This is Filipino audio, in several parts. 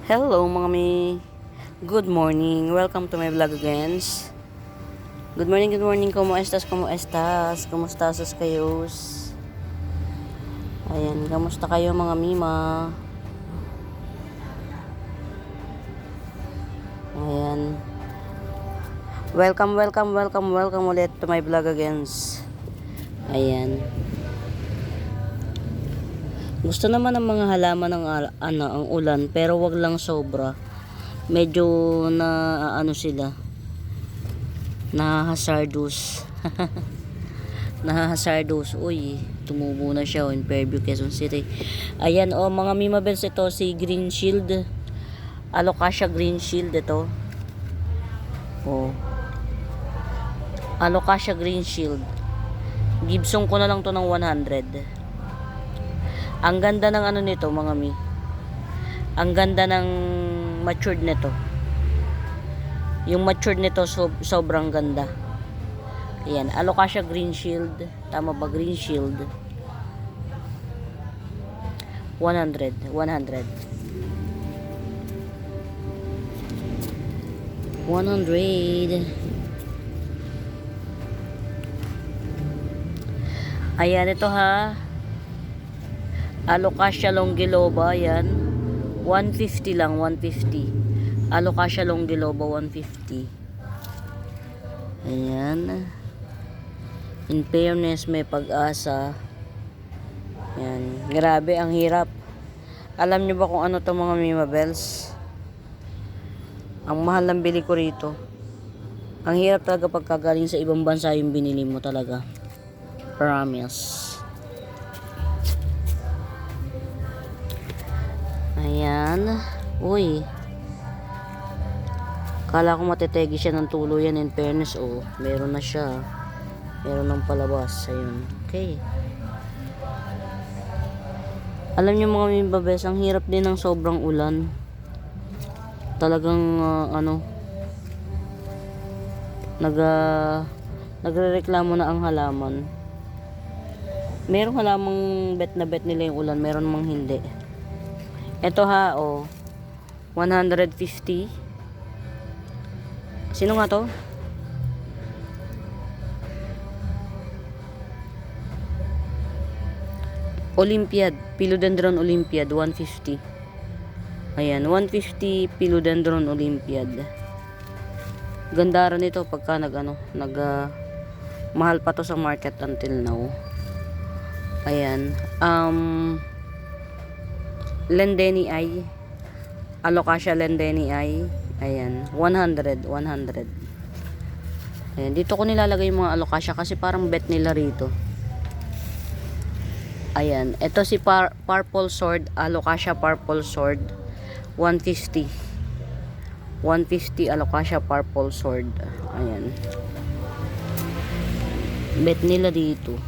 Hello mga mi. Good morning. Welcome to my vlog again. Good morning, good morning. Como estas? Como estas? Kumusta sus kayos? Ayan, kamusta kayo mga mima? Ayan. Welcome ulit to my vlog again. Ayan. Gusto naman ng mga halaman ng ang ulan, pero wag lang sobra. Medyo na sila. Nahahazardous. Nahahazardous. Uy, tumubo na siya in Fairview, Quezon City. Ayan mga Mima Bells, ito si Green Shield. Alocasia Green Shield ito. Alocasia Green Shield. Gibson ko na lang to ng 100. Ang ganda ng nito mga mi. Ang ganda ng matured nito. Yung matured nito sobrang ganda. Ayan, Alocasia Green Shield. Tama ba? Green Shield. 100. 100. Ayan, ito ha. Alocasia longiloba, yan. 150 lang, 150. Alocasia longiloba, 150. Ayan. In fairness, may pag-asa. Yan. Grabe, ang hirap. Alam nyo ba kung ano to mga Mima Bells? Ang mahal ng bili ko rito. Ang hirap talaga pagkagaling sa ibang bansa yung binili mo talaga. Promise. Ayan. Uy. Kala ko matetegi siya ng tuluyan, in fairness. Meron na siya. Meron ng palabas. Ayun. Okay. Alam niyo mga Mibabes, ang hirap din ng sobrang ulan. Talagang nagrereklamo na ang halaman. Merong halamang bet na bet nila yung ulan, meron namang hindi. Ito ha, 150. Sino nga to? Olympiad, Philodendron Olympiad, 150. Ayan, 150 Philodendron Olympiad. Ganda rin ito pagka mahal pa to sa market until now. Ayan, Lendenii, Alocasia Lendenii. Ayan, 100. Ayan, dito ko nilalagay yung mga Alocasia kasi parang bet nila rito. Ayan, ito si Purple Sword, Alocasia Purple Sword, 150. 150 Alocasia Purple Sword. Ayan. Bet nila dito.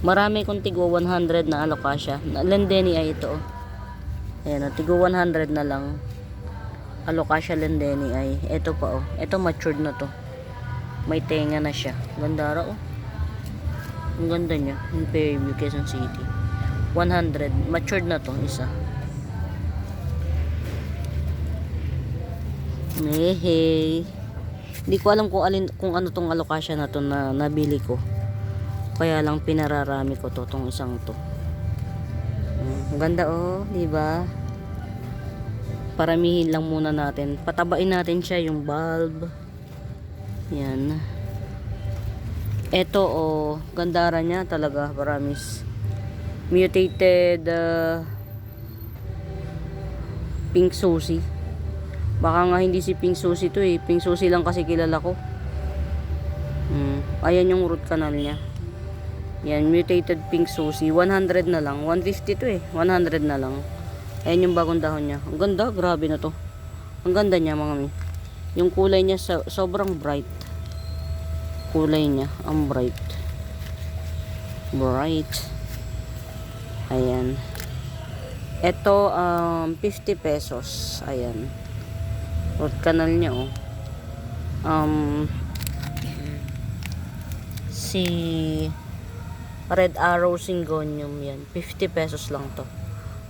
Marami kong tigo 100 na Alocasia. Lendenii ito. Ayan, tigo 100 na lang. Alocasia Lendenii. Ito pa Ito matured na to. May tenga na siya. Ganda ra Ang ganda niya. In Fairview, Quezon City. 100. Matured na to. Isa. Hey. Hindi ko alam kung ano tong Alocasia na to na nabili ko. Kaya lang pinararami ko tong isang to. Ang ganda di ba? Paramihin lang muna natin. Patabain natin siya yung bulb. Yan. Ito gandara niya talaga, promise. Mutated Pink Susie. Baka nga hindi si Pink Susie to Pink Susie lang kasi kilala ko. Ayan yung root canal niya. Yan, Mutated Pink Susie. 100 na lang. 150 to 100 na lang. Ayan yung bagong dahon niya. Ang ganda, grabe na to. Ang ganda niya mga mi. Yung kulay niya sobrang bright. Kulay niya, ang bright. Bright. Ayan. Ito 50 pesos. Ayan. Root canal niya si Red Arrow Syngonium yan. 50 pesos lang to.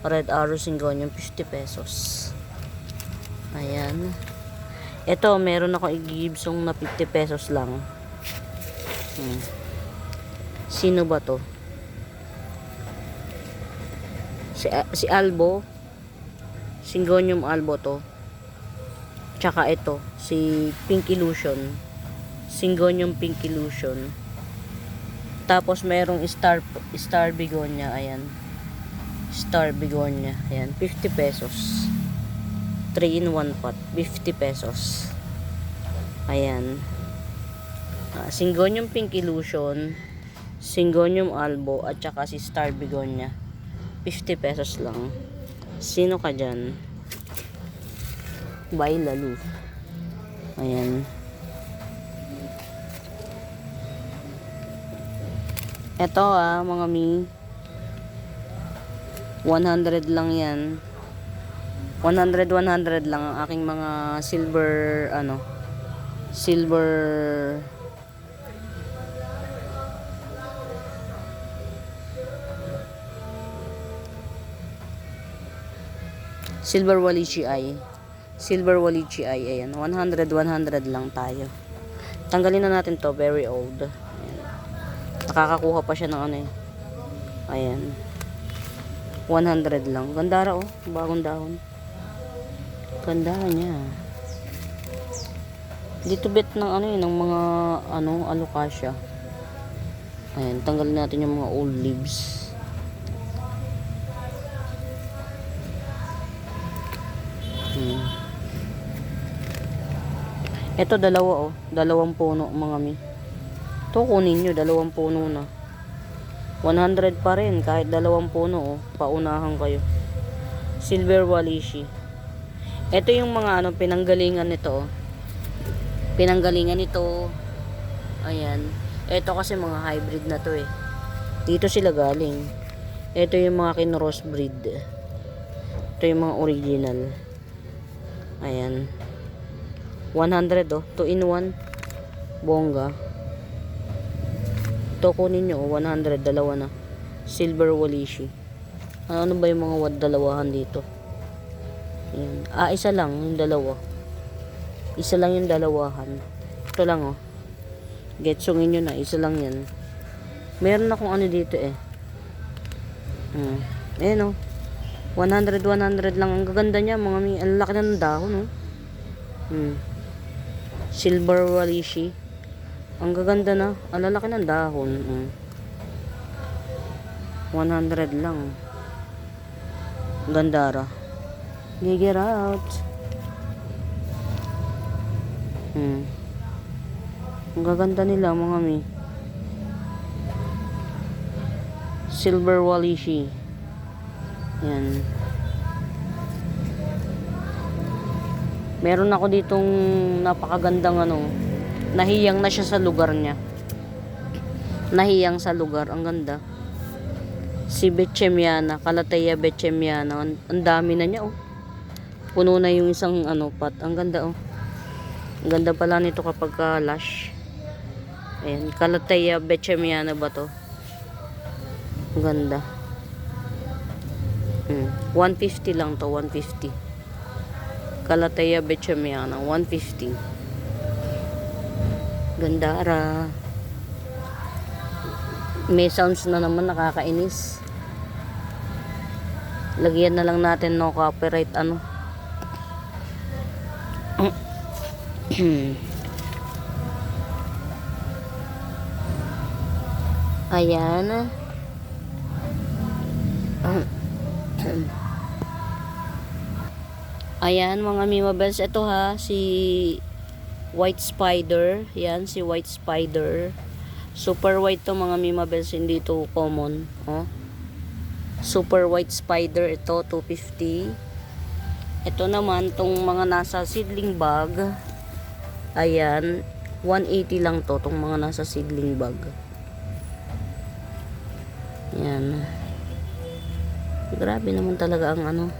Red Arrow Syngonium, 50 pesos. Ayan. Ito, meron ako i-gibsong na 50 pesos lang. Sino ba to? Si Albo. Syngonium Albo to. Tsaka ito, si Pink Illusion. Syngonium Pink Illusion. Tapos merong Star Begonia, ayan. Star Begonia, ayan, 50 pesos. 3 in 1 pot, 50 pesos. Ayan. Syngonium Pink Illusion, Syngonium Albo, at saka si Star Begonia. 50 pesos lang. Sino ka dyan? By Lalu. Ayan. Ito mga mi. 100 lang yan. 100 lang ang aking mga silver, silver Walichi Eye. Silver Walichi Eye. Ayan. 100 lang tayo. Tanggalin na natin to. Very old. Ayan. Nakakakuha pa siya ng Ayan. 100 lang. Ganda oh. Bagong dahon. Ganda niya. Dito bit ng ng mga alocasia. Ayan. Tanggalin natin yung mga old leaves. Ito dalawa oh. Dalawang puno mga mi. Ito kunin nyo. Dalawang puno na. 100 pa rin. Kahit dalawang puno oh. Paunahan kayo. Silver Walichi. Ito yung mga pinanggalingan nito oh. Pinanggalingan nito. Ayan. Ito kasi mga hybrid na to eh. Dito sila galing. Ito yung mga kinross breed. Ito yung mga original. Ayan. 100 oh. 2 in 1. Bongga. Ito kunin nyo oh. 100. Dalawa na. Silver Walichi. Ano ba yung mga dalawahan dito? Ayan. Isa lang yung dalawa. Isa lang yung dalawahan. Ito lang oh. Getsongin nyo na. Isa lang yan. Meron akong dito eh. Ayan oh. 100 lang. Ang gaganda niya mga mi. Ang laki na ng dahon oh. Silver Walichi. Ang gaganda na. Ang lalaki ng dahon. 100 lang. Gandara. Get out. Ang gaganda nila mga mi. Silver Walichi. Yan. Meron ako ditong napakagandang nahiyang na siya sa lugar niya. Nahiyang sa lugar. Ang ganda. Si Betchemiana. Calathea Betchemiana. Ang dami na niya oh. Puno na yung isang pot. Ang ganda oh. Ang ganda pala nito kapag lush. Ayan. Calathea Betchemiana ba to? Ang ganda. 150 lang to. 150. Calathea Betchemiana. 150. Gandara. May sounds na naman. Nakakainis. Lagyan na lang natin no copyright Ayan. Ayan mga Mima Bells. Ito si White Spider. Yan si White Spider. Super white to mga Mima Bells. Hindi to common. Oh. Super White Spider. Ito 250. Ito naman tong mga nasa seedling bag. Ayan 180 lang to. Tong mga nasa seedling bag. Yan. Grabe naman talaga ang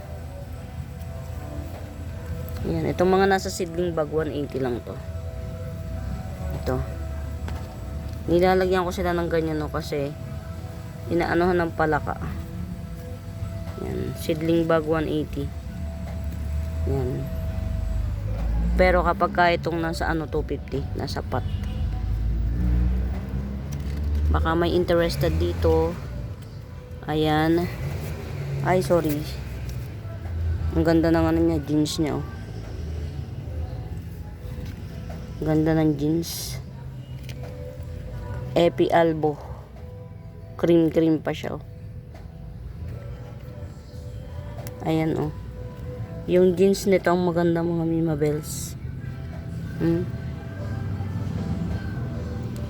Yan, itong mga nasa seedling bag 180 lang to. Ito. Nilalagyan ko sila ng ganyan kasi inaanohan ng palaka. Yan, seedling bag 180. Yan. Pero kapag ka itong nasa 250, nasa pot. Baka may interested dito. Ayan. Ay, sorry. Ang ganda ng niya, jeans niya, oh. Ganda ng jeans. Epi Albo. Cream pa siya, oh. Ayan, oh. Yung jeans nito ang maganda, mga Mima Bells.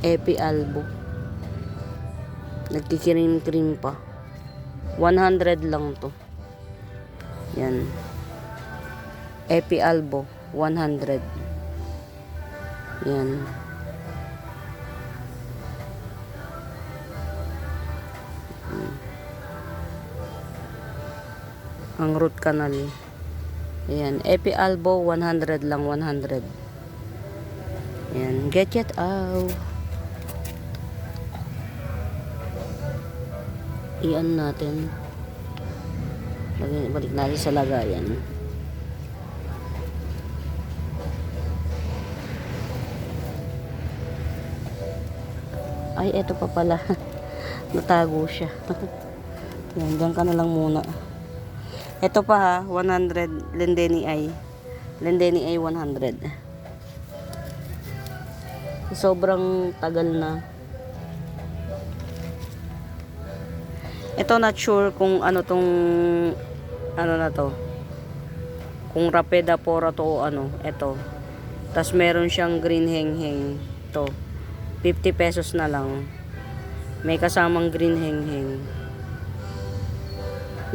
Epi Albo. Nagkikirim pa. 100 lang to. Yan. Epi Albo. 100. Yan. Ang root canal. Ayan. Epi Albo. 100 lang. 100. Yan. Get it out. Iyan natin. Balik natin sa lagayan. Ay, eto pa pala. Natago siya. Yan, dyan ka na lang muna. Eto pa ha, 100 Lendeni Eye. Lendeni Eye 100. Sobrang tagal na. Ito not sure kung ano tong na to. Kung Rapida Pora to o ano. Ito. Tas meron siyang green heng-heng. To. 50 pesos na lang. May kasamang green heng-heng.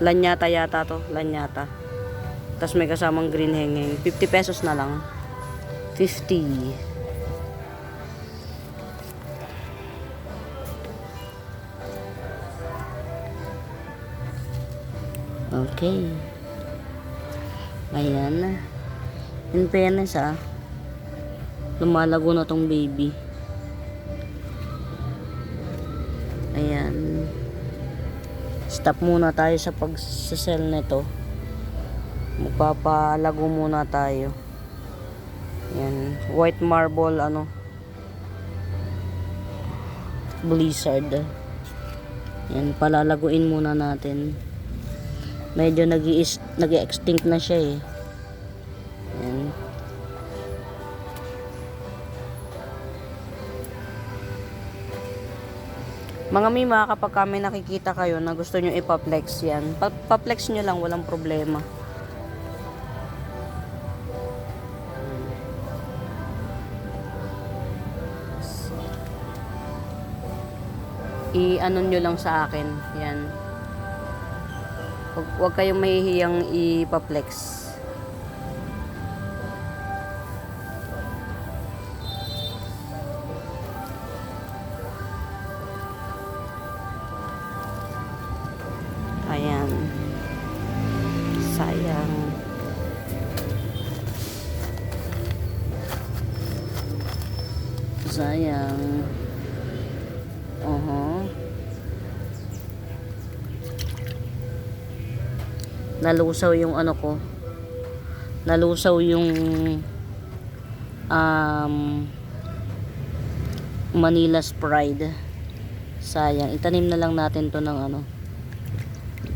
Lanyata yata to. Lanyata. Tas may kasamang green heng-heng. 50 pesos na lang. 50. Okay. Ayan. In fairness lumalago na tong baby. Ayan. Stop muna tayo sa pagsasell nito. Magpapalago muna tayo. Ayan. White marble blizzard. Ayan. Palalaguin muna natin. Medyo nag-extinct na siya eh. Ayan. Mga Mima, kapag kami nakikita kayo na gusto nyo ipaplex yan, paplex nyo lang, walang problema. I-ano nyo lang sa akin. Yan. Huwag kayong mahihiyang ipaplex. Ayan. Sayang. Sayang. Nalusaw yung ko. Nalusaw yung Manila's Pride. Sayang. Itanim na lang natin to ng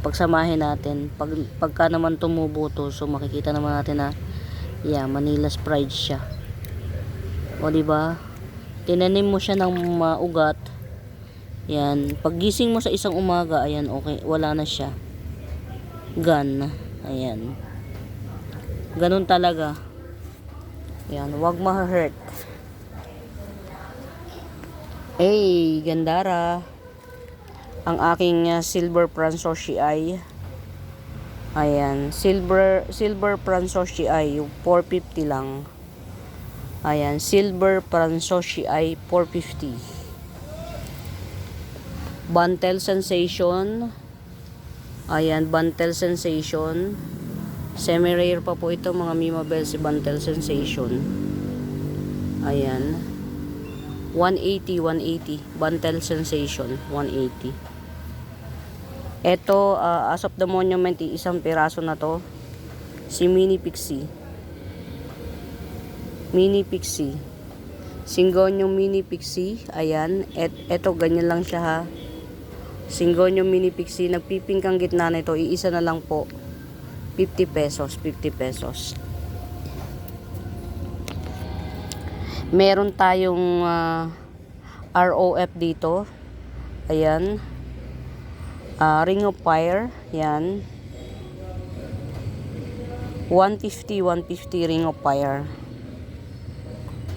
pagsamahin natin. Pagka naman tumubo to, so makikita naman natin na Manila's Pride siya. O diba? Tinanim mo siya ng maugat. Yan. Paggising mo sa isang umaga, ayan, okay, wala na siya. Gone. Ayan. Ganun talaga. Ayan, wag ma-hurt. Gandara. Ang aking silver Pransoshi Eye. Ayan, silver Pransoshi Eye, 450 lang. Ayan, silver Pransoshi Eye, 450. Bantel Sensation. Ayan, Bantel Sensation. Semi-rare pa po ito, mga Mima Bells, si Bantel Sensation. Ayan. 180. Bantel Sensation, 180. Ito, as of the monument, isang piraso na to. Si Mini Pixie. Mini Pixie. Singonyo Mini Pixie. Ayan. Eto, ganyan lang siya ha. Singonyo Mini Pixie. Nagpipink ang gitna nito. Iisa na lang po. 50 pesos. 50 pesos. Meron tayong ROF dito. Ayan. Ring of Fire. Yan. 150 Ring of Fire.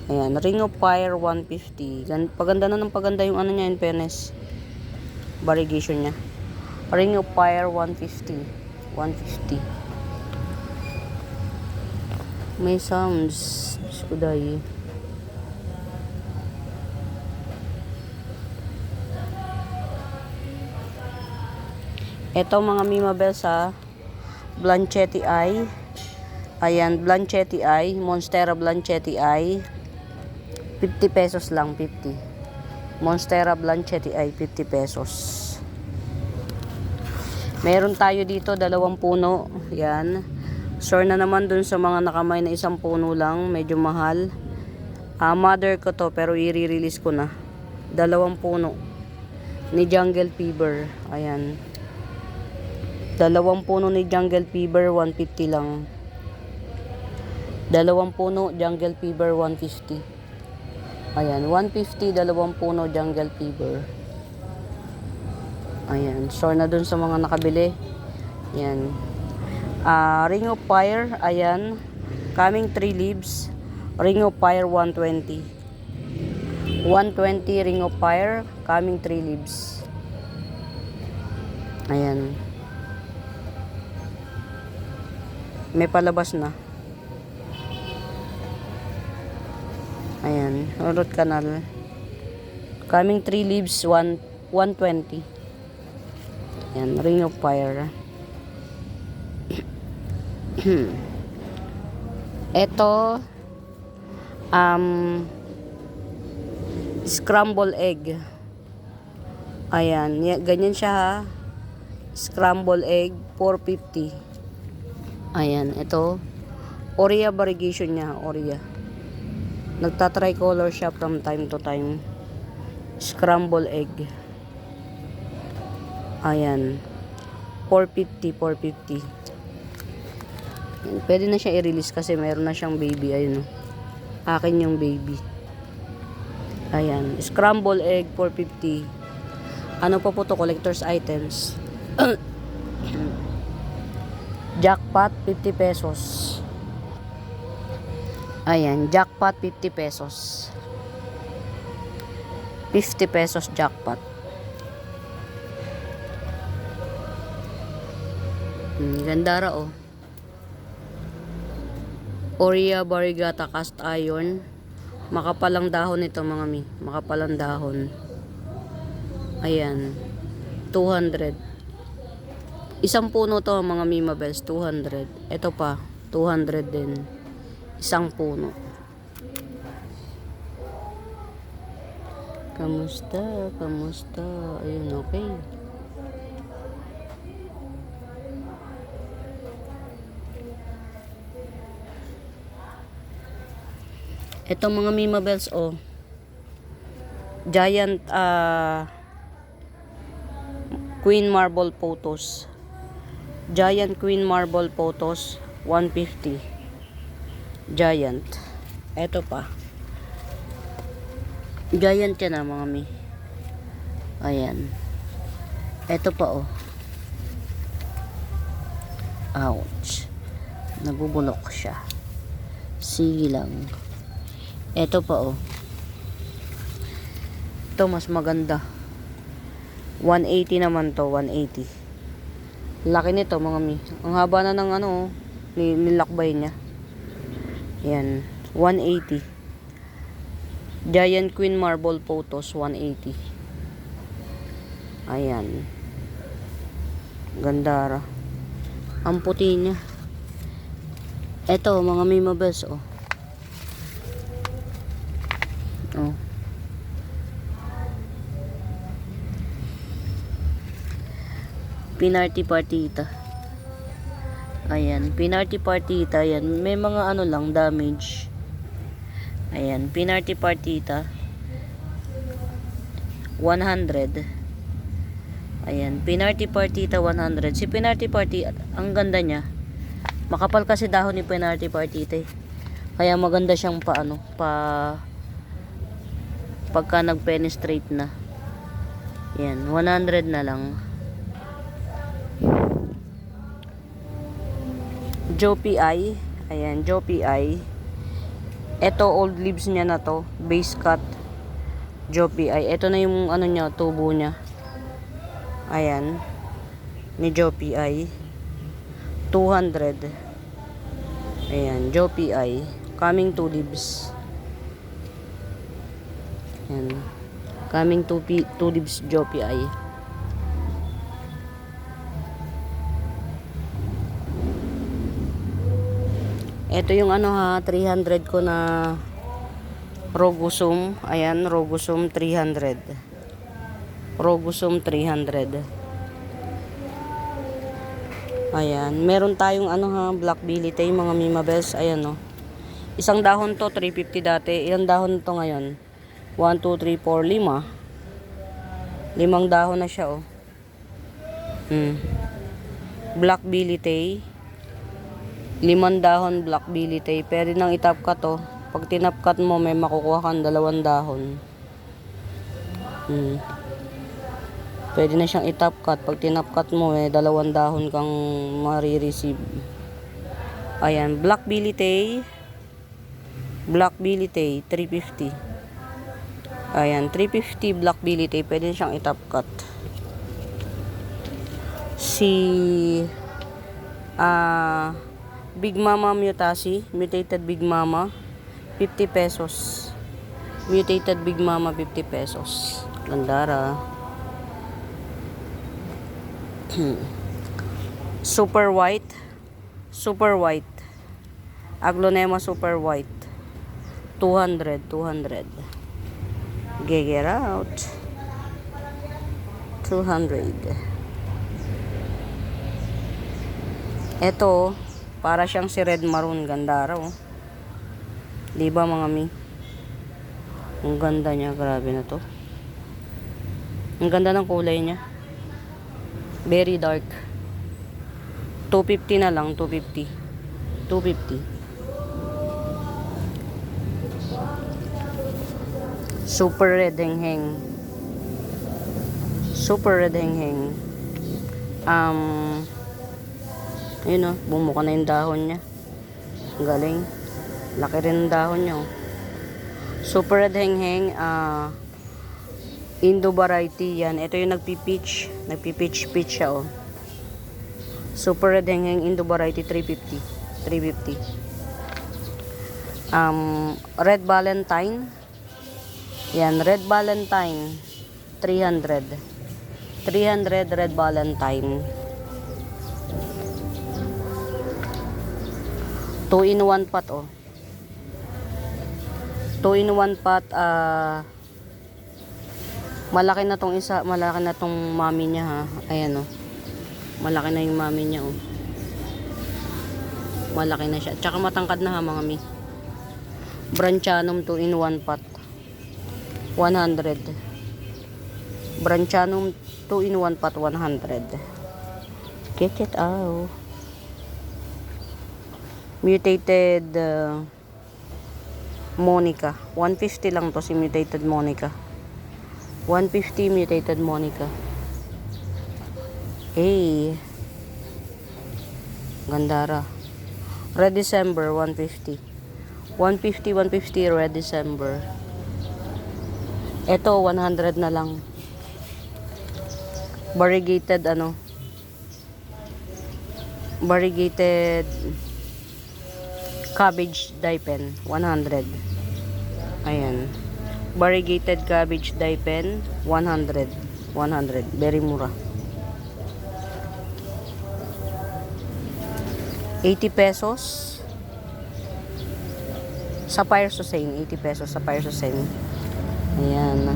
Ayan. Ring of Fire 150. Paganda na ng paganda yung ano niya, in fairness. Variegation niya. Ring of Fire 150. 150. May sounds. Diyos ko dahil. Ito mga Mima Bells ha. Blanchetti Eye. Ayan, Blanchetti Eye. Monstera Blanchetti Eye. 50 pesos lang, 50. Monstera Blanchetti Eye, 50 pesos. Meron tayo dito, 2 puno. Yan. Sure na naman dun sa mga nakamay na 1 puno lang. Medyo mahal. Mother ko to, pero i-release ko na. 2 puno. Ni Jungle Fever. Ayan. 2 puno ni Jungle Fever, 150 lang. 2 puno, Jungle Fever, 150. Ayan, 150, 2 puno, Jungle Fever. Ayan, sure na dun sa mga nakabili. Ayan. Ring of Fire, ayan. Coming 3 leaves. Ring of Fire, 120. 120, Ring of Fire. Coming 3 leaves. Ayan. May palabas na. Ayan, root canal. Coming 3 leaves, 120. Ayan, Ring of Fire. Ito, scramble egg. Ayan, ganyan siya ha. Scramble egg, 450. Ayan, ito. Oria variegation niya, Oria. Nagta-tricolor siya from time to time. Scramble egg. Ayan. 450, 450. Ayan, pwede na siya i-release kasi mayroon na siyang baby. Ayun, oh. Akin yung baby. Ayan. Scramble egg, 450. Ano pa po to? Collector's items. Jackpot, 50 pesos. Ayan, jackpot, 50 pesos. 50 pesos jackpot. Gandara, oh. Oria Variegata Cast Iron. Makapalang dahon ito, mga mi. Makapalang dahon. Ayan. 200. 1 puno to, mga Mima Bells, 200. Ito pa, 200 din. 1 puno. Kamusta? Kamusta? Ayun, okay. Ito mga Mima Bells, oh. Giant, Queen Marble Photos. Giant Queen Marble Photos, 150. Giant. Ito pa. Giant yan, mga mi. Ayan. Ito pa, oh. Ouch. Nabubulok siya. Sige lang. Ito pa, oh. Ito mas maganda. 180 naman to, 180. Laki nito, mga mi. Ang haba na ng ano, nilakbay niya. Yan, 180. Giant Queen Marble Photos, 180. Ayan. Gandara. Ang puti niya. Ito, mga Mima Bells, oh. Oh. Pinarty Partita. Ayan, Pinarty Partita, yan. May mga ano lang, damage. Ayan, Pinarty Partita 100. Ayan, Pinarty Partita 100. Si Pinarty Party, ang ganda niya. Makapal kasi dahon ni Pinarty Partita eh. Kaya maganda siyang pagka nag-penetrate na. Yan, 100 na lang. Joe P.I. Ayan, Joe P.I. Ito, old leaves niya na to. Base cut. Joe P.I. Ito na yung ano niya, tubo niya. Ayan. Ni Joe P.I. 200. Ayan, Joe P.I. Coming 2 leaves. Ayan. Coming 2 leaves Joe P.I. Ito yung ano ha, 300 ko na Rogosum. Ayan, Rogosum 300. Rogosum 300. Ayan, meron tayong ano ha, Black Billy Tay, mga Mimabels. Ayan no. Isang dahon to, 350 dati. Ilang dahon to ngayon? 1, 2, 3, 4, 5. 5 dahon na siya oh. Black Billy Tay. 5 dahon Black Billy Tay. Pwede nang itap cut to. Pag tinap cut mo, may makukuha kang 2 dahon. Pwede na siyang itap cut. Pag tinap cut mo, may 2 dahon kang marireceive. Ayan, Black Billy Tay. Black Billy Tay, 350. Ayan, 350 Black Billy Tay. Pwede na siyang itap cut. Si Big Mama Mutasi, mutated Big Mama, 50 pesos. Mutated Big Mama, 50 pesos. Gandara. Super White. Super White. Aglonema Super White. 200. Get out. 200. Ito, para siyang si Red Maroon. Ganda raw. Diba mga mi? Ang ganda niya. Grabe na to. Ang ganda ng kulay niya. Very dark. 250 na lang. 250. Super red heng-heng. Super red heng-heng. Yun o, bumuka na yung dahon niya. Galing. Laki rin yung dahon niya o. Super red heng-heng. Indo variety yan. Ito yung nagpipitch. Nagpipitch siya o. Super red heng-heng Indo variety 350. Red Valentine. Yan, Red Valentine 300 Red Valentine. 2-in-1 pot oh. 2-in-1 pot. Malaki na tong isa, malaki na tong mami niya ha. Ayan oh. Malaki na yung mami niya oh. Malaki na siya. Tsaka matangkad na ha mga mi. Branchanum 2-in-1 pot. 100. Branchanum 2-in-1 pot 100. Get it out. Mutated Monica. 150 lang to si mutated Monica. 150 mutated Monica. Hey. Gandara. Red December 150. 150 Red December. Ito 100 na lang. Variegated ano? Variegated cabbage dye pen 100. Ayan. Variegated cabbage dye pen 100. Very mura. 80 pesos. Sapphire Susane 80 pesos Sapphire Susane. Ayan.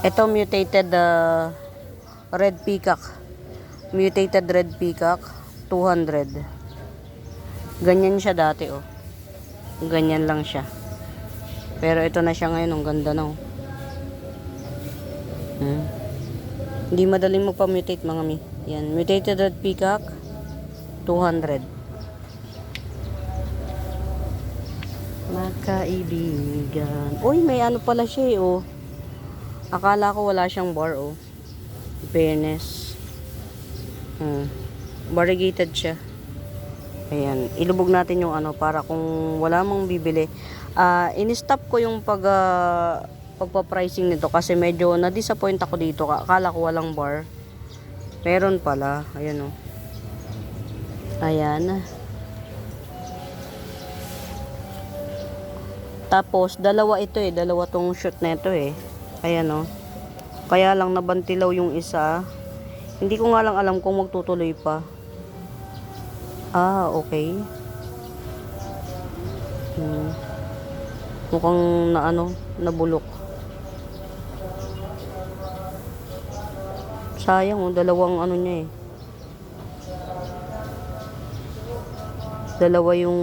Ito mutated Red Peacock Mutated red peacock, 200. Ganyan siya dati, oh. Ganyan lang siya. Pero ito na siya ngayon, ang ganda na, oh. Hindi madaling magpa-mutate, mga mi. Yan, mutated red peacock, 200. Magkaibigan. Uy, may ano pala siya, oh. Akala ko wala siyang bar, oh. Fairness. Variegated siya. Ayan, ilubog natin yung ano para kung wala mang bibili. In-stop ko yung pagpa-pricing nito kasi medyo na-disappoint ako dito. Akala ko walang bar. Meron pala. Ayan, oh. Ayan. Tapos dalawa ito eh, dalawa tong shoot na ito eh. Ayan, oh. Kaya lang nabantilaw yung isa. Hindi ko nga lang alam kung magtutuloy pa. Okay. Mukhang na ano, nabulok. Sayang, oh, dalawang ano niya eh. Dalawa yung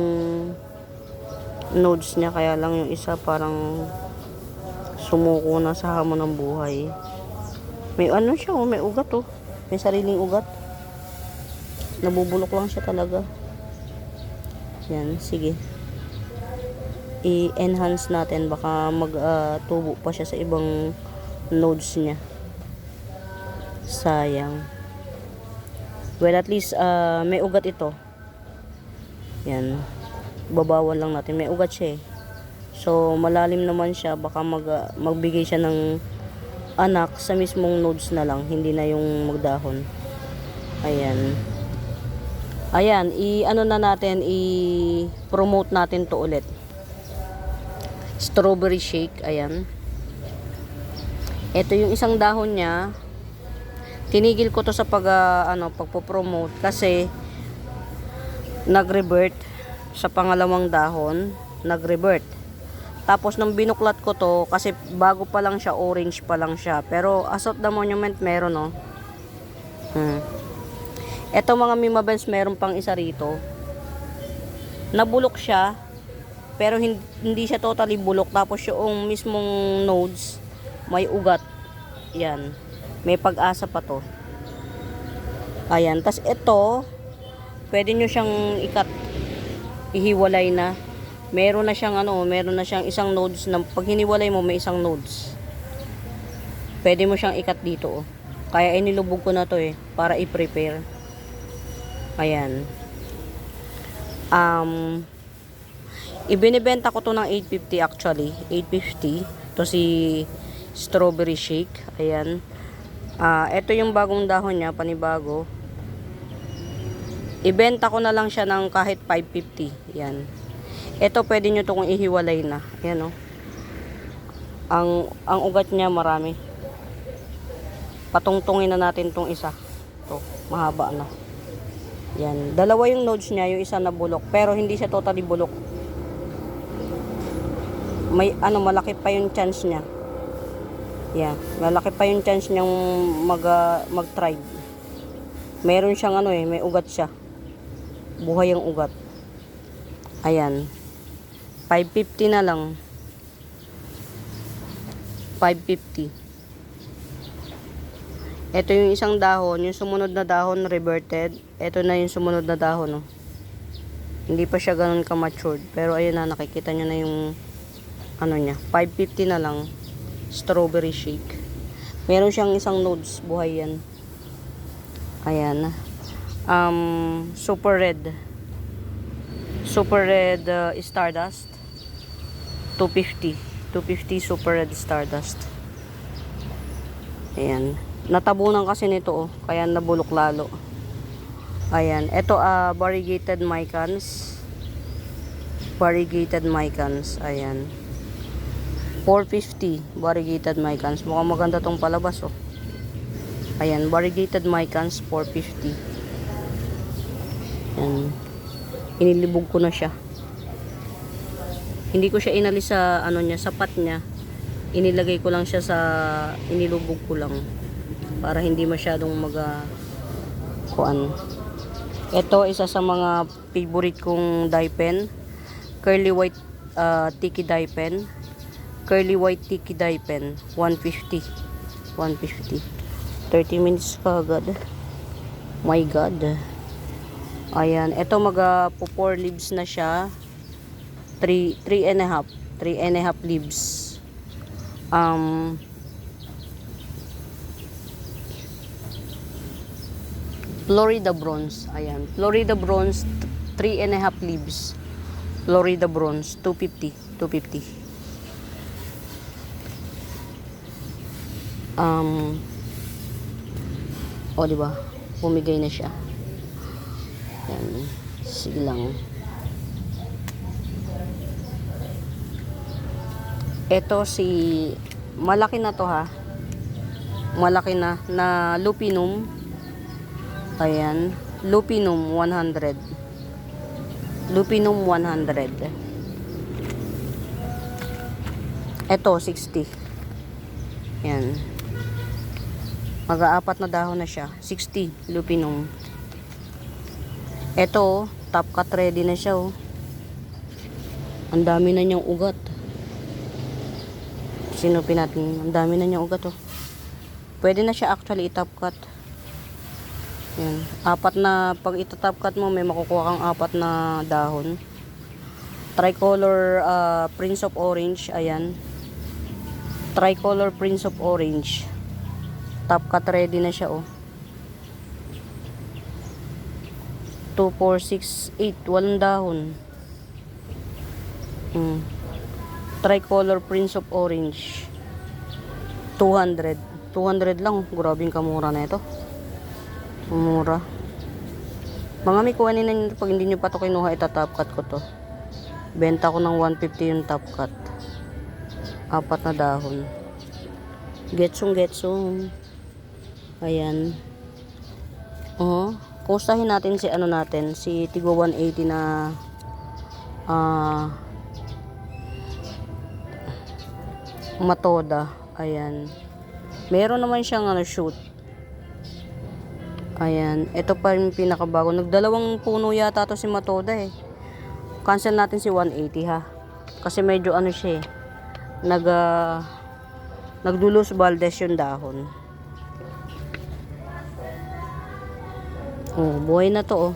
nodes niya, kaya lang yung isa parang sumuko na sa hamon ng buhay. May ano siya, oh, may ugat, oh. May sariling ugat. Nabubulok lang siya talaga. Yan, sige. I-enhance natin. Baka mag-tubo pa siya sa ibang nodes niya. Sayang. Well, at least may ugat ito. Yan. Babawan lang natin. May ugat siya eh. So, malalim naman siya. Baka magbigay siya ng anak sa mismong nodes na lang. Hindi na yung magdahon. Ayan. Ayan, i-ano na natin, i-promote natin to ulit. Strawberry shake, ayan. Ito yung isang dahon niya. Tinigil ko to sa pagpo-promote kasi nag-revert sa pangalawang dahon, nag-revert. Tapos nung binuklat ko to, kasi bago pa lang siya, orange pa lang siya. Pero as of the monument, meron, no. Eto mga Mimabens, meron pang isa rito. Nabulok siya, pero hindi siya totally bulok. Tapos yung mismong nodes, may ugat. Yan. May pag-asa pa to. Ayan. Tas ito, pwede nyo siyang ikat. Ihiwalay na. Meron na siyang meron na siyang isang nodes na pag hiniwalay mo, may isang nodes. Pwede mo siyang ikat dito, oh. Kaya inilubog ko na to eh, para i-prepare. Ayan. Ibinibenta ko to ng 850 actually. 850. To si strawberry shake. Ayan. Ito yung bagong dahon niya, panibago. Ibenta ko na lang siya ng kahit 550. Ayan. Ito pwede nyo to kung ihiwalay na. Ayan, oh. Ang ugat niya marami. Patungtungin na natin tong isa. To, mahaba na. Yan, dalawa yung nodes niya, yung isa na bulok, pero hindi siya totally bulok. May malaki pa yung chance niya. Yan, malaki pa yung chance niyang mag-thrive. Meron siyang may ugat siya. Buhay ang ugat. Ayan. 550 na lang. 550. Ito yung isang dahon, yung sumunod na dahon reverted. Ito na yung sumunod na dahon, oh. Hindi pa siya ganun ka-matured, pero ayun na, nakikita nyo na yung niya. 550 na lang. Strawberry shake. Meron siyang isang nodes, buhay yan. Ayan. Super red. Super red stardust. 250. 250 super red stardust. Ayan. Natabunan kasi nito, oh, kaya nabulok lalo. Ayan, ito variegated micans. Variegated micans, ayan. 450 variegated micans. Mukhang maganda tong palabas, oh. Ayan, variegated micans 450. Ayan. Inilibog ko na siya. Hindi ko siya inalis sa niya, sa pot niya. Inilagay ko lang siya sa inilubog ko lang. Para hindi masyadong kuan. Ito isa sa mga favorite kong dye pen. Curly white tiki dye pen. Curly white tiki dye pen. 150. 150. 30 minutes pa agad. My God. Ayan. Ito mag 4 leaves na siya. 3 and a half. 3 and a half leaves. Florida Bronze. Ayan. Florida Bronze 3 and a half leaves. Florida Bronze 250. 250. O diba? Pumigay na siya. Ayan. Sige lang. Ito si malaki na to ha. Malaki na lupinum. Ayan, lupinum 100. Lupinum 100. Ito 60. Ayan. Mag-aapat na dahon na siya. 60 lupinum. Ito, top cut ready na siya oh. Ang dami na niyang ugat. Sinupin natin. Ang dami na niyang ugat oh. Pwede na siya actually i-top cut. Yan. Apat na, pag ito-top cut mo, may makukuha kang apat na dahon. Tricolor Prince of Orange. Ayan. Tricolor Prince of Orange. Top cut ready na siya oh. 2, 4, 6, 8. Walang dahon. Tricolor Prince of Orange. 200. 200 lang. Grabing kamura na ito. Mura. Mga may kuhanin na nyo pag hindi nyo pa ito kinuha, ita-top cut ko to. Benta ko ng 150 yung top cut. Apat na dahon. Getsong. Ayan. Kumustahin natin si ano natin, si Tigo 180 na Matoda. Ayan. Meron naman siyang shoot. Ayan. Ito pa yung pinakabago. Nagdalawang puno yata to si Matoda eh. Cancel natin si 180 ha. Kasi medyo siya eh. Nagdulos baldes yung dahon. Oh, buhay na to oh.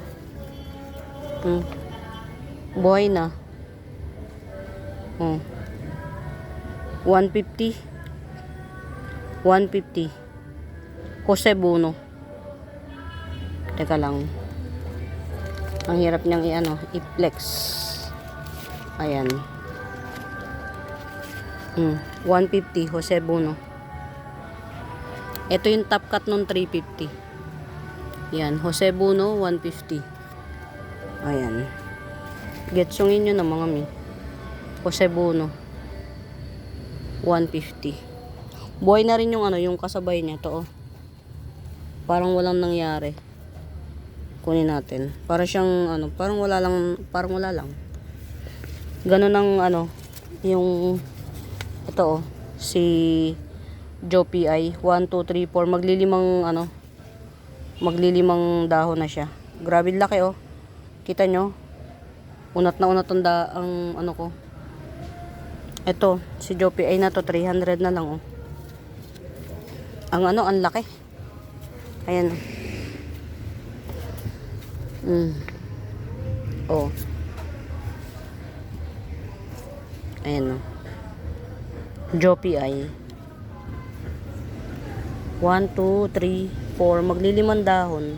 Buhay na. 150. 150. Jose Bono. Teka lang. Ang hirap niyang i-flex. Ayan. 150 Jose Bono. Ito yung top cut nung 350. Yan, Jose Bono 150. Ayan. Getsungin nyo na mga mi. Jose Bono 150. Buhay na rin yung yung kasabay niya to oh. Parang walang nangyari. Kunin natin. Para siyang parang wala lang. Ganun ang yung ito oh, si Jopi 1, 2, 3, 4 maglilimang dahon na siya. Grabe laki oh. Kita nyo? Unat na unat ang ko. Ito, si Jopi na to 300 na lang oh. Ang laki. Ayan. Oh. Ayan oh. Jopi 1, 2, 3, 4 maglilimang dahon.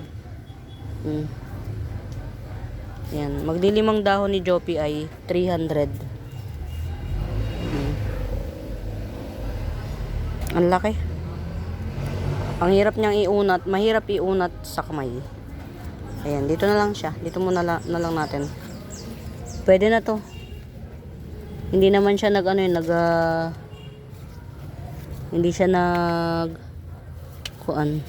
Ayan, maglilimang dahon ni Jopi 300. Ang laki. Ang hirap niyang iunat, mahirap iunat sa kamay. Ayan, dito na lang siya. Dito muna na lang natin. Pwede na to. Hindi naman siya hindi siya kuan.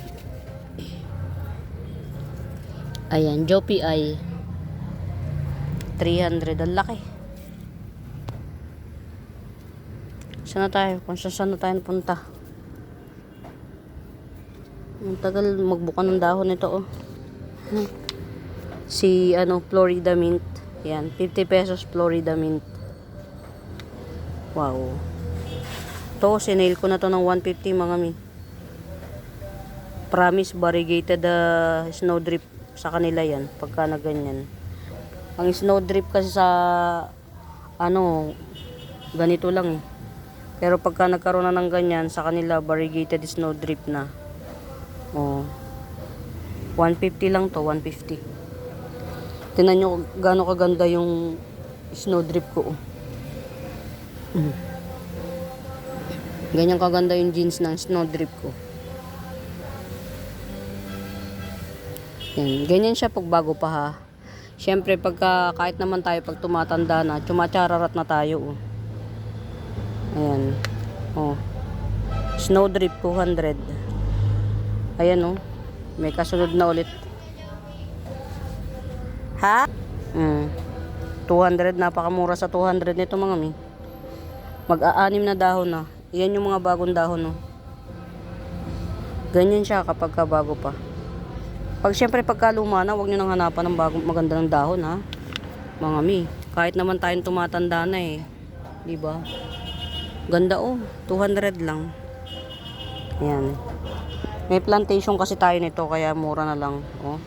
Ayan, Jopi 300. Ang laki. Saan na tayo? Kung saan na tayo punta? Ang tagal magbuka ng dahon nito oh. Si Florida Mint. Yan, 50 pesos Florida Mint. Wow. To, sinail ko na to ng 150 mga mi. Promise variegated snowdrip sa kanila yan pagka na ganyan. Ang snowdrip kasi sa ganito lang eh. Pero pagka nagkaroon na ng ganyan sa kanila variegated snowdrip na. Oh. 150 lang to, 150. Tingnan nyo gaano kaganda yung snowdrip ko. Ganyan kaganda yung jeans ng snowdrip ko. Yan. Ganyan siya pag bago pa ha. Siyempre pagka kahit naman tayo pag tumatanda na, tsumatsararat na tayo. Ayan. Oh. Snowdrip 200. Ayan oh. May kasunod na ulit. Ha? 200, napakamura sa 200 nito mga mi. Mag-aanim na dahon na. Iyan yung mga bagong dahon, no. Ganyan siya kapag bago pa. Siyempre pagka luma na, huwag nyo nang hanapan ng bagong maganda ng dahon, ha. Mga mi. Kahit naman tayong tumatanda na eh. Diba? Ganda oh. 200 lang. Yan. May plantation kasi tayo nito, kaya mura na lang. Oh.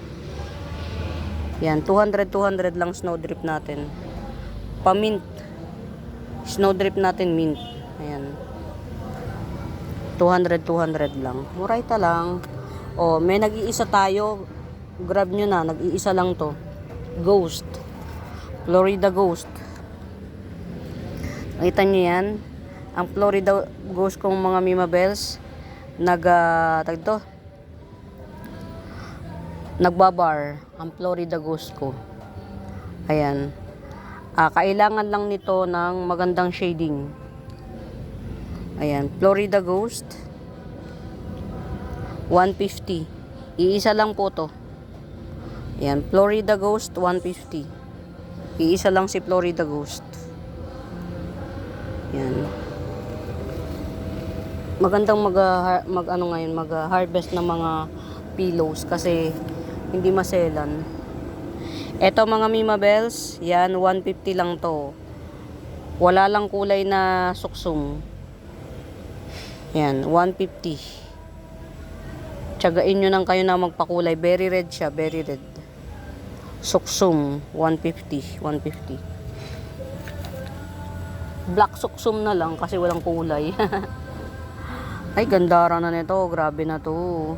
Yan. 200 lang snowdrip natin. Pa-mint. Snowdrip natin mint. Ayan. 200 lang. Murayta lang. Oh, may nag-iisa tayo. Grab nyo na. Nag-iisa lang to. Ghost. Florida Ghost. Nakita nyo yan? Ang Florida Ghost kong mga Mima Bells. Nagbabar. Ang Florida Ghost ko. Ayan. Kailangan lang nito ng magandang shading. Ayan, Florida Ghost 150. Iisa lang po to. Ayan, Florida Ghost 150. Iisa lang si Florida Ghost. Ayan. Magandang mag-harvest ng mga pillows kasi hindi maselan. Eto mga Mima Bells, yan 150 lang to. Wala lang kulay na suksum. Yan, 150. Tiyagain nyo nang kayo na magpakulay. Very red siya, very red. Suksum, 150. Black suksum na lang kasi walang kulay. Ay, gandara na nito. Grabe na to.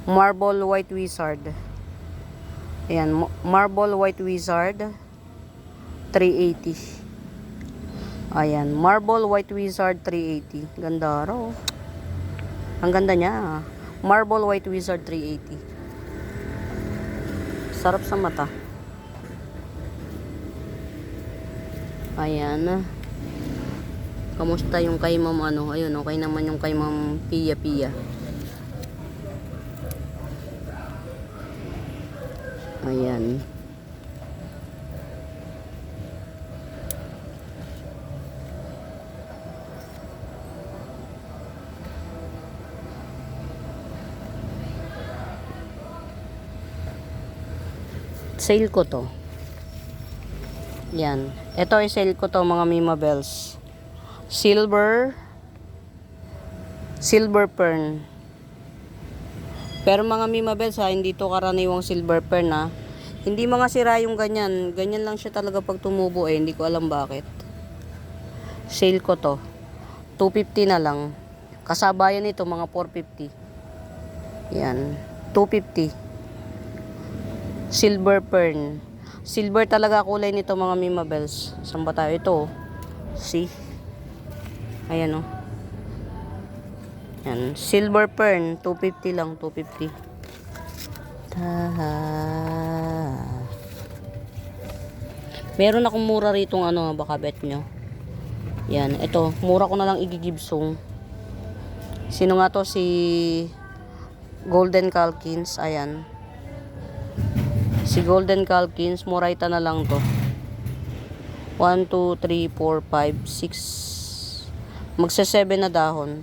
Marble White Wizard. Ayan, Marble White Wizard 380. Ayan, Marble White Wizard 380. Ganda raw. Ang ganda niya. Marble White Wizard 380. Sarap sa mata. Ayan. Kamusta yung kay Ma'am Ayun, okay naman yung kay Ma'am Pia. Ayan. Sale ko to. Yan. Ito ay sale ko to mga Mima Bells. Silver Fern. Pero mga Mima Bells ha, hindi to karaniwang silver fern ha. Hindi mga sira yung ganyan. Ganyan lang siya talaga pag tumubo eh. Hindi ko alam bakit. Sale ko to. 250 na lang. Kasabayan nito mga 450. Yan. 250. Silver fern. Silver talaga kulay nito mga Mima Bells. Saan ba tayo? Ito. See? Ayan o. Yan. Silver fern. 250 lang. 250. Meron akong mura rito baka bet nyo. Yan. Ito. Mura ko na lang igigibsong. Sino nga to? Si Golden Calkins. Ayan. Si Golden Calkins, murayta na lang to. 1, 2, 3, 4, 5, 6. Magsa 7 na dahon.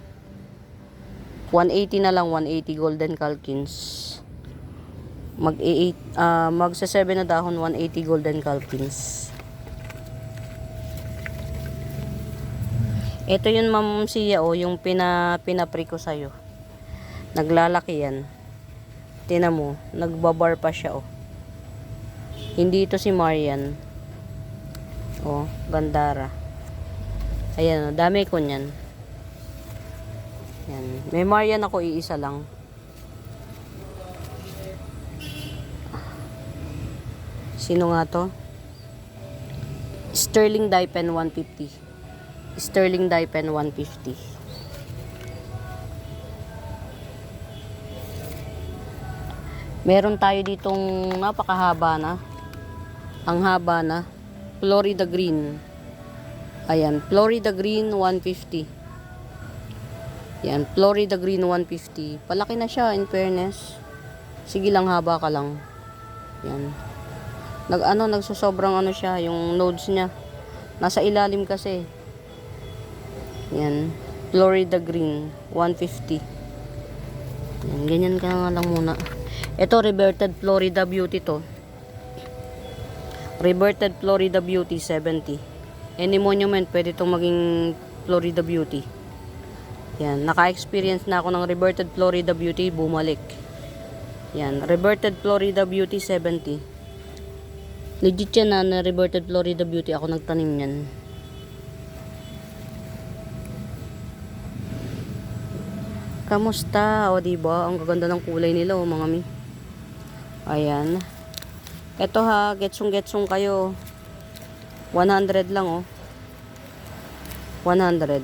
180 na lang, 180 Golden Calkins. Magsa 7 na dahon, 180 Golden Calkins. Ito yun, Ma'am Sia, yung pinapre ko sa'yo. Naglalaki yan. Tingnan mo, nagbabar pa siya, Hindi ito si Marian. Gandara. Ayan, dami ko niyan. Yan. May Marian ako, iisa lang. Sino nga to? Sterling Daipen 150. Sterling Daipen 150. Meron tayo ditong napakahaba na. Ang haba na. Florida Green. Ayan, Florida Green 150. Yan, Florida Green 150. Palaki na siya, in fairness. Sige lang, haba ka lang. Yan. Nagsusobrang siya, yung nodes niya. Nasa ilalim kasi. Yan. Florida Green 150. Yan, ganyan ka nga lang muna. Ito, Reverted Florida Beauty to. Reverted Florida Beauty 70. Any monument, pwede itong maging Florida Beauty. Yan, naka-experience na ako ng Reverted Florida Beauty, bumalik. Yan, Reverted Florida Beauty 70. Legit yan na Reverted Florida Beauty, ako nagtanim yan. Kamusta? Diba? Ang gaganda ng kulay nila, mga mi. Ayan. Eto ha, getsong kayo. 100 lang, 100.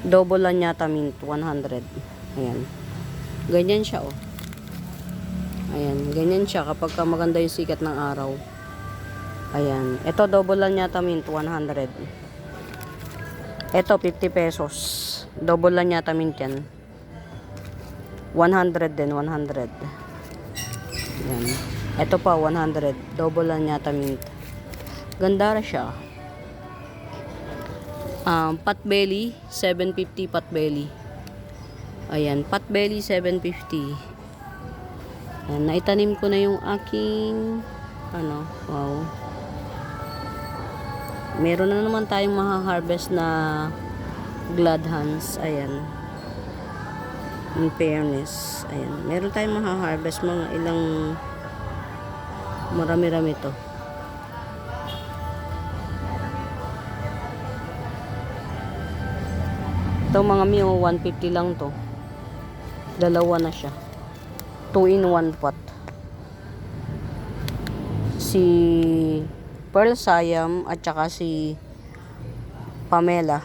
Double lang yata mint, 100. Ayan. Ganyan siya, Ayan, ganyan siya kapag maganda yung sikat ng araw. Ayan. Ito, double lang yata mint, 100. Ito, 50 pesos. Double lang yata mint yan. 100 din, 100. Ayan. Ito pa, 100. Double lang yata mint. Ganda siya. Potbelly, 750 potbelly. Ayan, potbelly 750. Ayan, naitanim ko na yung aking wow. Meron na naman tayong maha-harvest na glad hands. Ayan. In fairness, ayan. Meron tayong maha-harvest mga ilang marami-rami to. Ito mga mi, 150 lang to. Dalawa na siya. 2 in 1 pot. Si Pearl Siam at saka si Pamela,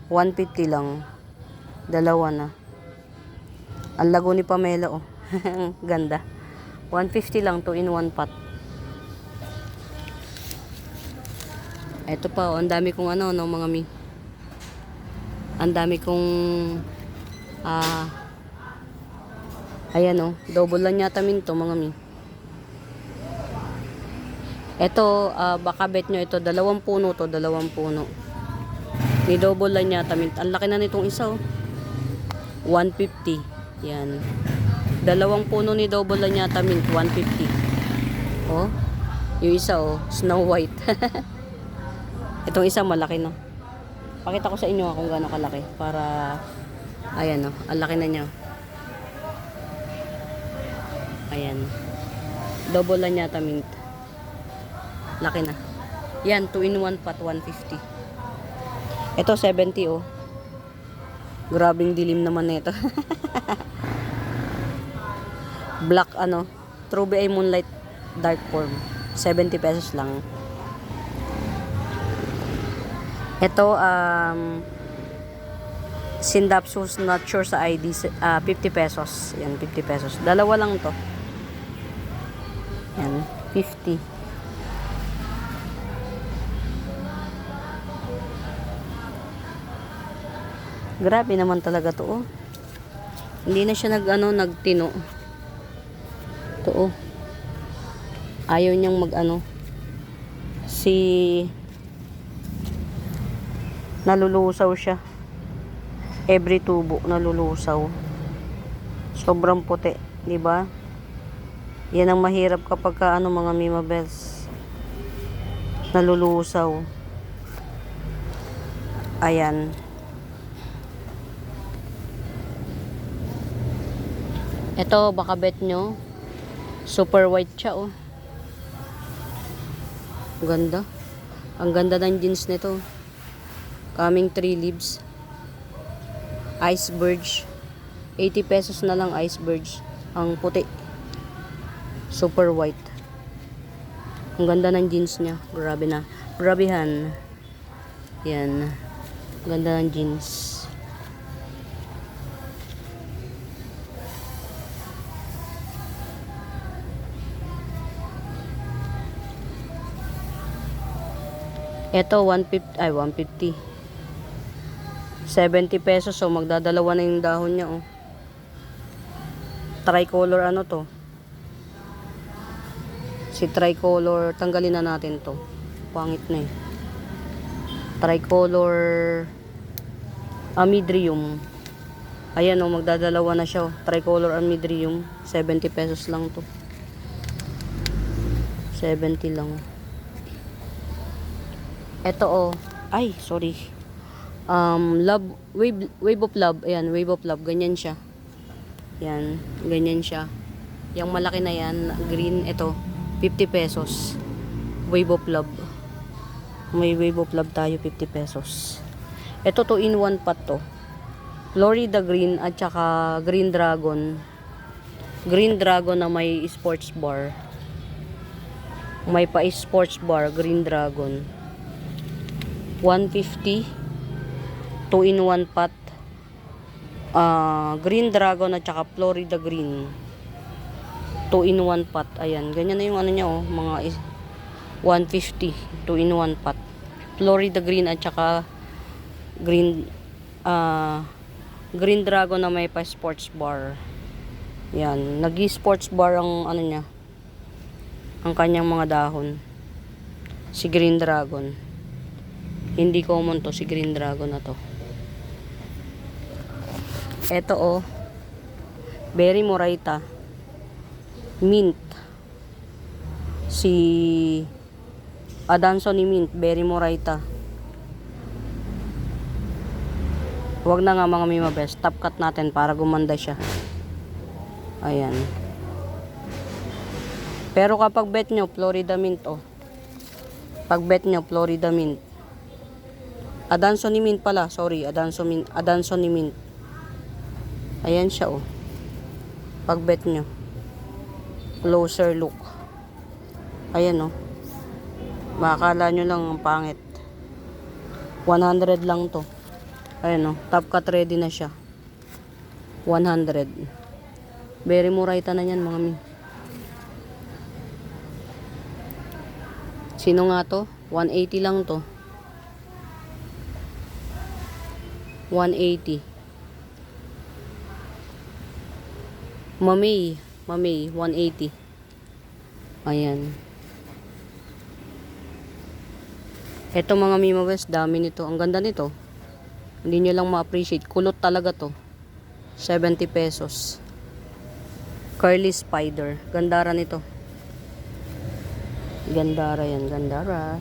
150 lang. Dalawa na. Ang lago ni Pamela, ganda. 150 lang, 2 in 1 pot. Ito pa, ang dami kong mga mi. Ang dami kong ayan, double lang yata minto, mga mi. Ito, baka bet nyo ito, 2 puno to, 2 puno. May double lang yata mint. Ang laki na nitong isa, 150. Yan. 2 puno ni double lang yata mint, 150. Yung isa, Snow White. Itong isa malaki na. Pakita ko sa inyo kung gaano kalaki para ayan, ang laki na niya. Ayan. Double lang yata mint. Laki na. Yan, 2 in 1 pot, 150. Ito, 70, Grabing dilim naman na ito. Black, True BI Moonlight Dark Form. 70 pesos lang. Ito, Syndapsus Not Sure sa ID, 50 pesos. Yan, 50 pesos. Dalawa lang to. Yan, 50. Grabe naman talaga to, Hindi na siya nagtino. To, Ayaw niyang nalulusaw siya. Every tubo nalulusaw. Sobrang puti, 'di ba? Yan ang mahirap kapag mga Mima Bells. Nalulusaw. Ayan. Ito, baka bet nyo. Super white siya, oh. Ganda. Ang ganda ng jeans nito. Coming 3 leaves. Iceberg. 80 pesos na lang iceberg. Ang puti. Super white. Ang ganda ng jeans niya. Grabe na. Grabehan. Yan. Ganda ng jeans. Ito 150. 70 pesos, so magdadalawa na yung dahon niya, oh. Tricolor ano to? Si tricolor, tanggalin na natin to. Pangit na eh. Tricolor Amidrium. Ayan, oh, magdadalawa na siya, oh. Tricolor Amidrium, 70 pesos lang to. 70 lang. Ito, oh. Ay, sorry. Wave of Love. Ayan, Wave of Love. Ganyan siya. Yan, ganyan siya. Yung malaki na yan, green, ito, 50 pesos. Wave of Love. May Wave of Love tayo, 50 pesos. Ito, 2-in-1 pot to. Florida Green at saka Green Dragon. Green Dragon na may sports bar. May pa-sports bar, Green Dragon. 150. 2-in-1 pot. Green Dragon at saka Florida Green. 2-in-1 pot. Ayan, ganyan na yung ano niya, oh, mga 150. 2-in-1 pot. Florida Green at saka Green Green Dragon na may pa sports bar. Yan, nag-sports bar ang ano niya. Ang kanyang mga dahon. Si Green Dragon. Hindi common to, si Green Dragon na to. Ito, oh. Berry Moraita. Mint. Si Adanson ni Mint, Berry Moraita. Huwag na nga mga Mima Best. Top cut natin para gumanda siya. Ayan. Pero kapag bet nyo, Florida Mint, oh. Pag bet nyo, Florida Mint. Adanson ni Mint pala. Sorry, Adanson ni Mint. Ayan siya, oh. Pag bet nyo. Closer look. Ayan, oh. Makakala nyo lang ang pangit. 100 lang to. Ayan, oh. Top cut ready na siya. 100. Very murayta na yan, mga mi. Sino nga to? 180 lang to. 180. Mamay, 180. Ayan. Eto mga Mima West, dami nito. Ang ganda nito. Hindi nyo lang ma-appreciate. Kulot talaga to. 70 pesos. Curly Spider. Gandara nito. Gandara yan, Gandara.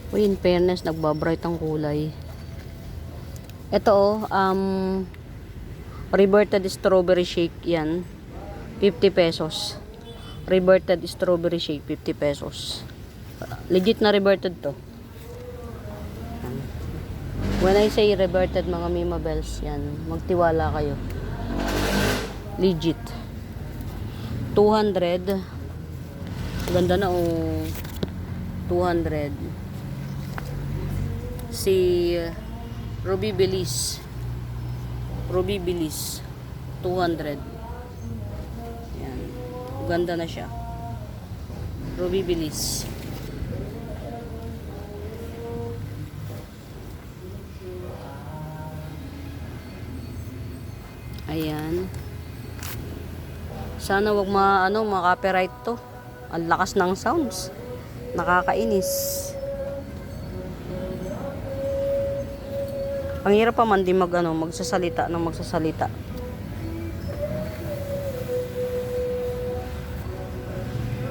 Uy, in fairness, nagbabright ang kulay. Ito, reverted strawberry shake yan. 50 pesos. Reverted strawberry shake, 50 pesos. Legit na reverted to. When I say reverted, mga Mima Bells, yan, magtiwala kayo. Legit. 200. Ganda na, oh. 200. Si Ruby Belize. 200. Yan. Ganda na siya. Ruby Belize. Ayan. Sana wag ma-copyright to. Ang lakas ng sounds. Nakakainis. Ang hirap pa man di magsasalita ng magsasalita.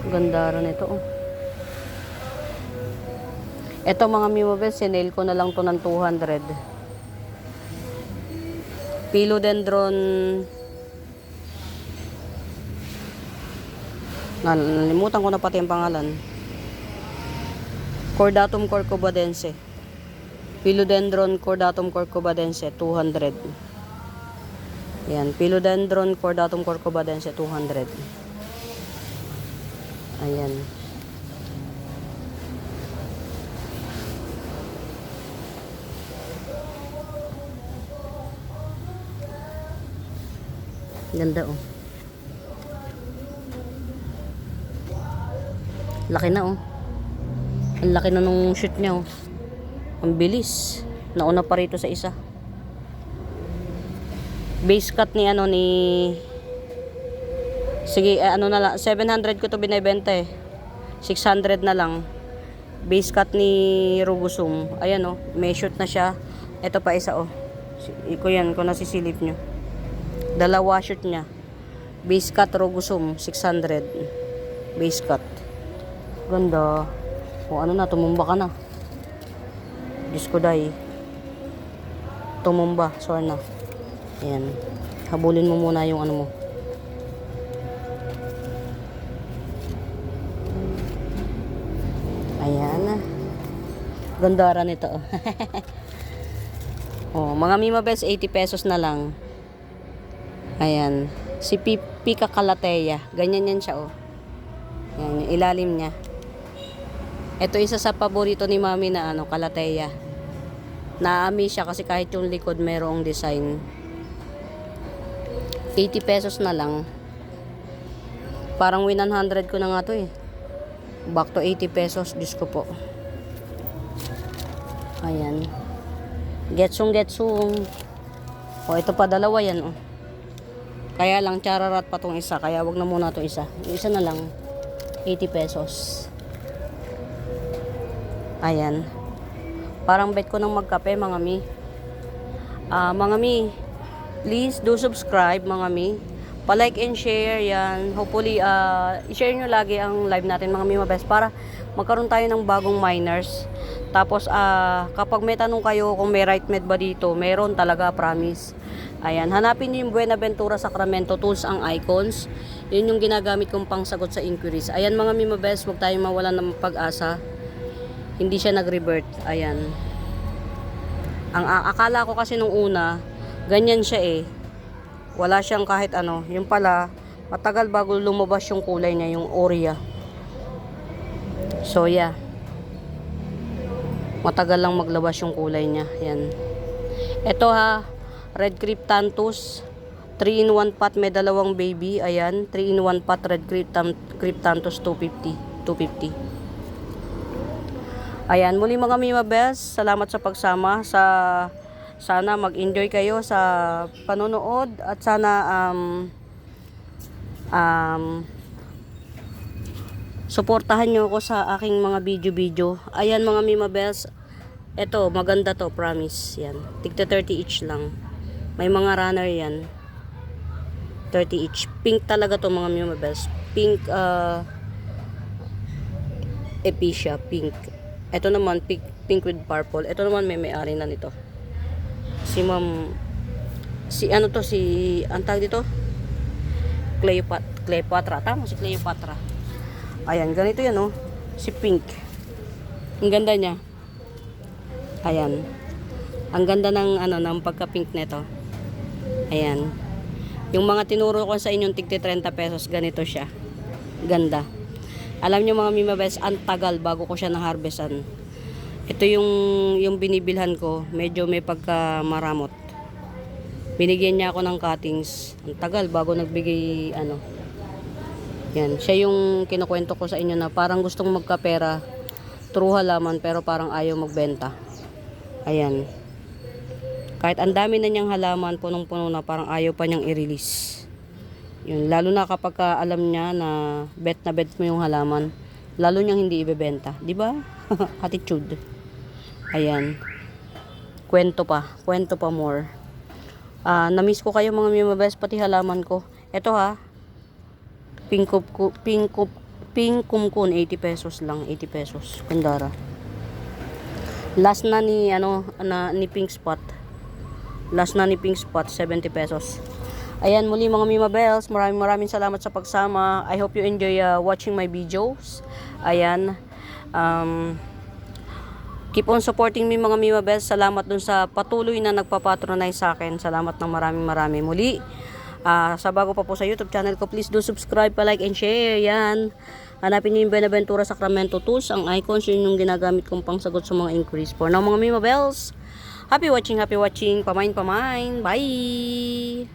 Ganda rin ito, oh. Ito mga Mimobel, sinail ko na lang to ng 200. Philodendron. Nalimutan ko na pati yung pangalan. Cordatum corcovadense. Philodendron cordatum corcovadense, 200. Yan, Philodendron cordatum corcovadense, 200. Ayan. Ganda, oh. Laki na, oh. Ang laki na nung shoot niya, oh. Ang bilis. Nauna pa rito sa isa. Base cut ni sige, na lang, 700 ko to binebenta eh. 600 na lang. Base cut ni Rugosum. Ayan, oh, may shoot na siya. Ito pa isa, oh. Iko yan, kung nasisilip nyo. Dalawa shoot niya. Base cut Rugosum, 600. Base cut. Ganda. O ano na, tumumba ka na. Diyos ko day. Tumumba, sorry na. Ayan. Habulin mo muna yung ano mo. Ayan. Ganda rin ito. Oh, mga Mimobels, 80 pesos na lang. Ayan. Si Pica Calathea. Ganyan yan siya, oh. Ayan, yung ilalim niya. Ito isa sa paborito ni Mami na Calathea. Naami siya kasi kahit yung likod merong design. 80 pesos na lang. Parang 100 ko na nga to eh. Back to 80 pesos. Diyos ko po. Ayan. Getsung. O, ito pa, dalawa yan, oh. Kaya lang, chararat pa tong isa. Kaya wag na muna to isa. Yung isa na lang, 80 pesos. Ayan. Parang bet ko nang magkape, mga mi. Mga mi, please do subscribe, mga mi. Pa-like and share yan. Hopefully, i-share nyo lagi ang live natin, mga Mimobels, para magkaroon tayo ng bagong miners. Tapos, kapag may tanong kayo kung may right med ba dito, meron talaga, promise. Ayan, hanapin nyo yung Buenaventura Sacramento Tools ang icons. Yun yung ginagamit kong pangsagot sa inquiries. Ayan, mga Mimobels, huwag tayong mawalan ng pag-asa. Hindi siya nag-revert. Ayan. Ang akala ko kasi nung una, ganyan siya eh. Wala siyang kahit ano. Yung pala, matagal bago lumabas yung kulay niya, yung Oria. So, yeah. Matagal lang maglabas yung kulay niya. Yan. Ito ha, Red Cryptanthus. 3-in-1 pot, may dalawang baby. Ayan, 3-in-1 pot Red Cryptanthus 250. Ayan, muli mga Mimobels, salamat sa pagsama. Sana mag-enjoy kayo sa panonood at sana suportahan nyo ako sa aking mga video. Ayan mga Mimobels, eto maganda to, promise. Yan, tigta 30 each lang. May mga runner yan, 30 each. Pink talaga to mga Mimobels. Pink Epicia, pink. Ito naman pink with purple. Ito naman may-ari na nito. Si Ma'am, ang tawag dito? Cleopatra. Tama, si Cleopatra. Ayan, ganito yan, oh. Si pink. Ang ganda niya. Ayan. Ang ganda ng pagka-pink nito. Ayan. Yung mga tinuro ko sa inyong tigti 30 pesos, ganito siya. Ganda. Alam niyo mga Mimobels, ang tagal bago ko siya na-harvestan. Ito yung binibilhan ko, medyo may pagka maramot. Binigyan niya ako ng cuttings. Ang tagal bago nagbigay Yan, siya yung kinukwento ko sa inyo na parang gustong magkapera, true halaman, pero parang ayaw magbenta. Ayan. Kahit ang dami na niyang halaman, punong-puno na, parang ayaw pa niyang i-release. Yun, lalo na kapag alam niya na bet mo yung halaman, Lalo niyang hindi ibebenta. Di ba? Attitude. Ayan. Kwento pa more. Na-miss ko kayo mga Mima Best, pati halaman ko. Ito ha. Pink kumkun, 80 pesos lang. 80 pesos. Kundara. Last na ni, ni Pink Spot. Last na ni Pink Spot, 70 pesos. Ayan, muli mga Mima Bells, maraming salamat sa pagsama. I hope you enjoy watching my videos. Ayan. Keep on supporting me mga Mima Bells. Salamat dun sa patuloy na nagpapatronize sa akin. Salamat ng maraming muli. Sa bago pa po sa YouTube channel ko, please do subscribe, like and share. Yan. Hanapin niyo yung Benaventura Sacramento Tools. Ang icons, yun yung ginagamit kong pangsagot sa mga inquiries. For now mga Mima Bells, happy watching. Pamain. Bye!